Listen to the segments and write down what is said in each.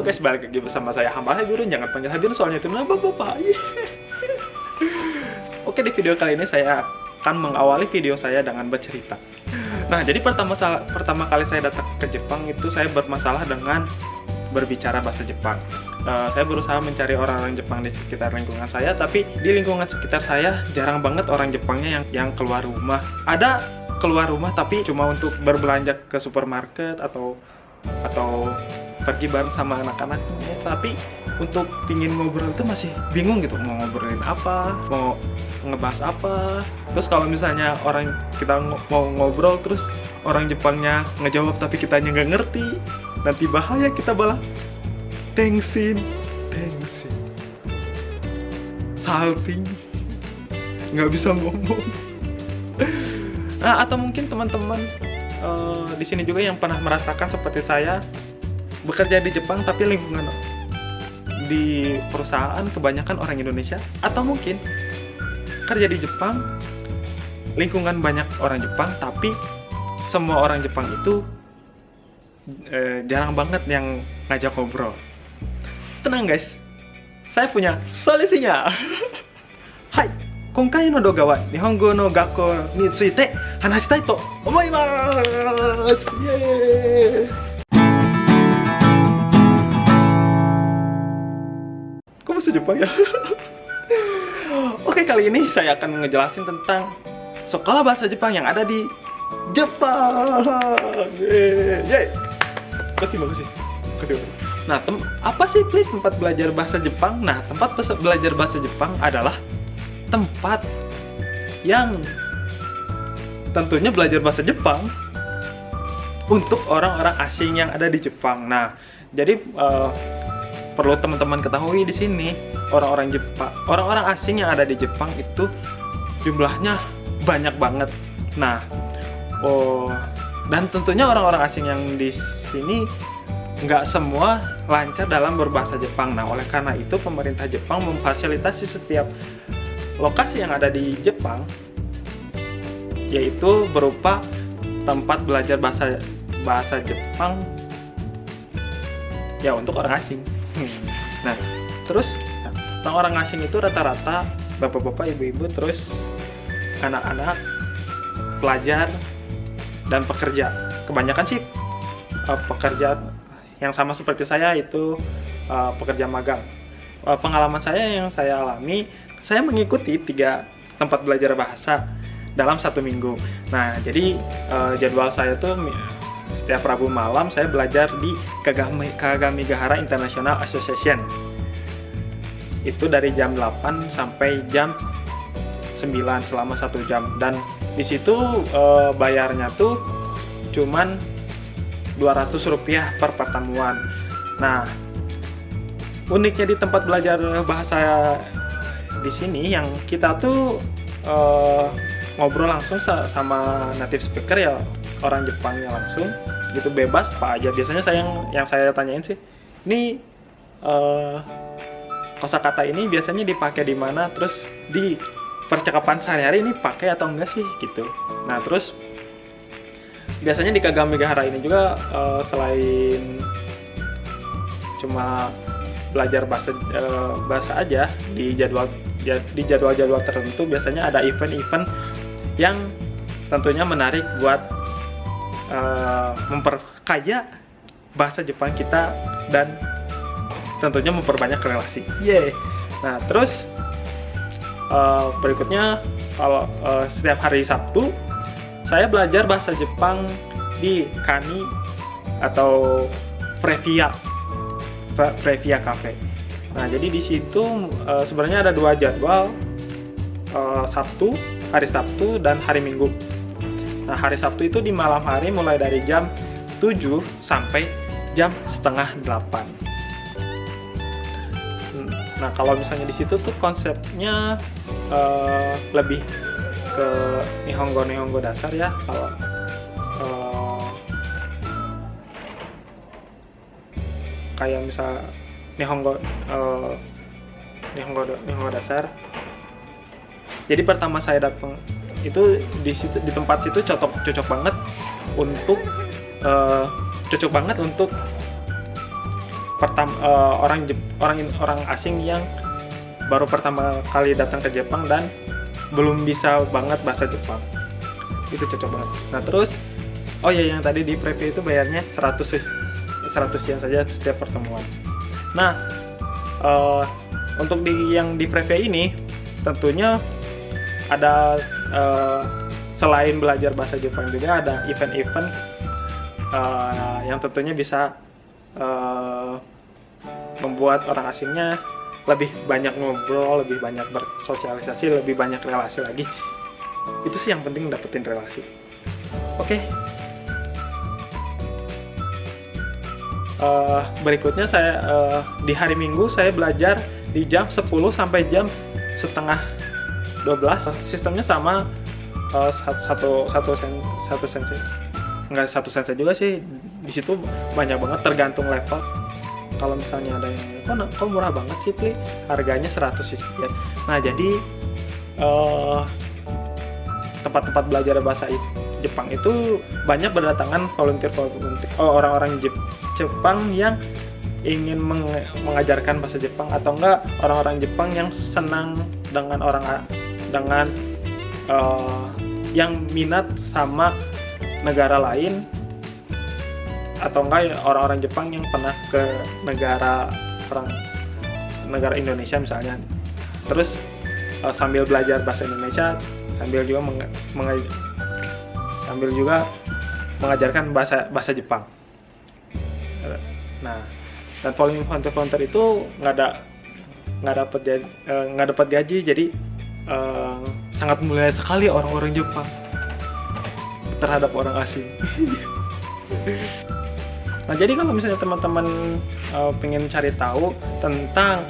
guys, balik lagi bersama saya Hamba Habirun. Jangan panggil Habirun soalnya itu bapak-bapak. Oke, di video kali ini saya akan mengawali video saya dengan bercerita. Nah, jadi pertama kali saya datang ke Jepang itu saya bermasalah dengan berbicara bahasa Jepang. Saya berusaha mencari orang-orang Jepang di sekitar lingkungan saya, tapi di lingkungan sekitar saya jarang banget orang Jepangnya yang keluar rumah. Ada keluar rumah tapi cuma untuk berbelanja ke supermarket atau pergi bareng sama anak-anaknya, tapi untuk pingin ngobrol itu masih bingung gitu, mau ngobrolin apa, mau ngebahas apa. Terus kalau misalnya kita mau ngobrol terus orang Jepangnya ngejawab tapi kitanya nggak ngerti, nanti bahaya, kita malah tengsin, salting, nggak bisa ngomong. Nah, atau mungkin teman-teman di sini juga yang pernah merasakan seperti saya, bekerja di Jepang tapi lingkungan di perusahaan kebanyakan orang Indonesia, atau mungkin kerja di Jepang lingkungan banyak orang Jepang tapi semua orang Jepang itu jarang banget yang ngajak ngobrol. Tenang guys, saya punya solusinya. Hai, 今回の動画は日本語の学校について話したいと思います。イエーイ。Kok bahasa Jepang ya? Oke, kali ini saya akan ngejelasin tentang sekolah bahasa Jepang yang ada di Jepang. Yeay. Makasih. Nah, apa sih tempat belajar bahasa Jepang? Nah, tempat belajar bahasa Jepang adalah tempat yang tentunya belajar bahasa Jepang untuk orang-orang asing yang ada di Jepang. Nah, jadi perlu teman-teman ketahui di sini, orang-orang asing yang ada di Jepang itu jumlahnya banyak banget. Nah, dan tentunya orang-orang asing yang di sini nggak semua lancar dalam berbahasa Jepang. Nah, oleh karena itu pemerintah Jepang memfasilitasi setiap lokasi yang ada di Jepang, yaitu berupa tempat belajar bahasa Jepang ya untuk orang asing. Nah, terus orang asing itu rata-rata bapak-bapak, ibu-ibu, terus anak-anak, pelajar, dan pekerja. Kebanyakan sih pekerja yang sama seperti saya, itu pekerja magang. Pengalaman saya yang saya alami, saya mengikuti 3 tempat belajar bahasa dalam 1 minggu. Nah, jadi jadwal saya tuh setiap Rabu malam saya belajar di Kagamigahara International Association. Itu dari jam 8 sampai jam 9 selama 1 jam. Dan di situ bayarnya tuh cuman Rp200 per pertemuan. Nah, uniknya di tempat belajar bahasa di sini yang kita tuh ngobrol langsung sama native speaker, ya orang Jepangnya langsung gitu, bebas apa aja. Biasanya yang saya tanyain sih, ini kosakata ini biasanya dipakai di mana, terus di percakapan sehari-hari ini pakai atau enggak sih gitu. Nah, terus biasanya di Kagamigahara ini juga selain cuma belajar bahasa aja, di jadwal-jadwal tertentu biasanya ada event-event yang tentunya menarik buat memperkaya bahasa Jepang kita dan tentunya memperbanyak relasi. Yeay. Nah, terus berikutnya kalau setiap hari Sabtu saya belajar bahasa Jepang di Kani atau Previa Cafe. Nah, jadi di situ sebenarnya ada 2 jadwal, hari Sabtu dan hari Minggu. Nah, hari Sabtu itu di malam hari mulai dari jam 7 sampai jam setengah 8. Nah, kalau misalnya di situ tuh konsepnya lebih ke Nihongo dasar ya. Kalau kayak misal Nihongo dasar. Jadi pertama saya datang itu di tempat situ cocok banget untuk orang asing yang baru pertama kali datang ke Jepang dan belum bisa banget bahasa Jepang. Itu cocok banget. Nah terus, oh ya, yang tadi di preview itu bayarnya 100 yen saja setiap pertemuan. Nah, untuk yang di preview ini tentunya ada selain belajar bahasa Jepang juga ada event-event yang tentunya bisa membuat orang asingnya lebih banyak ngobrol, lebih banyak bersosialisasi, lebih banyak relasi lagi. Itu sih yang penting, dapetin relasi. Oke. Berikutnya saya di hari Minggu saya belajar di jam 10 sampai jam setengah 12. Sistemnya sama, satu sensei. Enggak satu sensei juga sih. Di situ banyak banget, tergantung level. Kalau misalnya ada yang kok murah banget sih, Pli, harganya 100 sih ya. Nah jadi tempat-tempat belajar bahasa Jepang itu banyak berdatangan orang-orang Jepang yang ingin mengajarkan bahasa Jepang, atau enggak orang-orang Jepang yang senang dengan yang minat sama negara lain, atau enggak orang-orang Jepang yang pernah ke negara Indonesia misalnya, terus sambil belajar bahasa Indonesia sambil juga mengajarkan bahasa Jepang. Nah, dan volunteer itu nggak dapat gaji, jadi sangat mulia sekali orang-orang Jepang terhadap orang asing. Nah, jadi kalau misalnya teman-teman pengen cari tahu tentang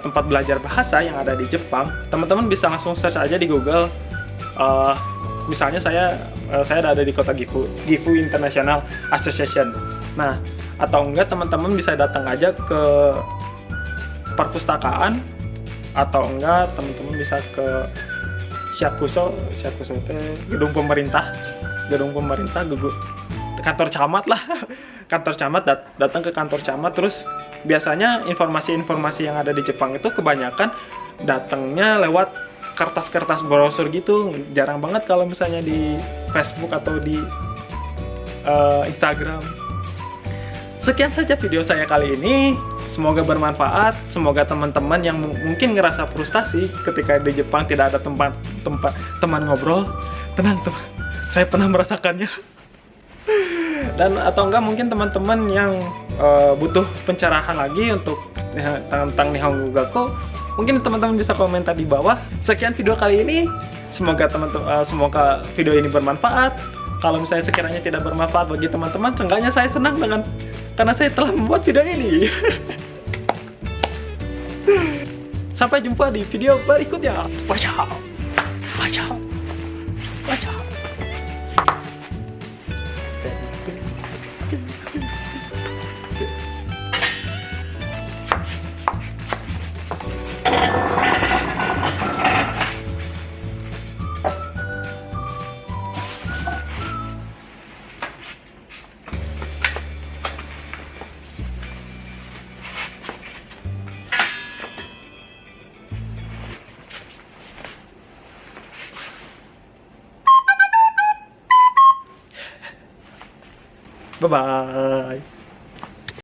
tempat belajar bahasa yang ada di Jepang, teman-teman bisa langsung search aja di Google. Misalnya saya ada di kota Gifu International Association. Nah, atau enggak teman-teman bisa datang aja ke perpustakaan, atau enggak teman-teman bisa ke Shakuso gedung pemerintah, kantor camat lah. Kantor camat, datang ke kantor camat. Terus biasanya informasi-informasi yang ada di Jepang itu kebanyakan datangnya lewat kertas-kertas brosur gitu. Jarang banget kalau misalnya di Facebook atau di Instagram. Sekian saja video saya kali ini. Semoga bermanfaat. Semoga teman-teman yang mungkin ngerasa frustasi ketika di Jepang tidak ada teman ngobrol, tenang teman, saya pernah merasakannya. Dan atau enggak mungkin teman-teman yang butuh pencerahan lagi untuk tentang Nihongo Gakko, mungkin teman-teman bisa komentar di bawah. Sekian video kali ini. Semoga semoga video ini bermanfaat. Kalau misalnya sekiranya tidak bermanfaat bagi teman-teman, seenggaknya saya senang karena saya telah membuat video ini. Sampai jumpa di video berikutnya. Baca. Bye-bye.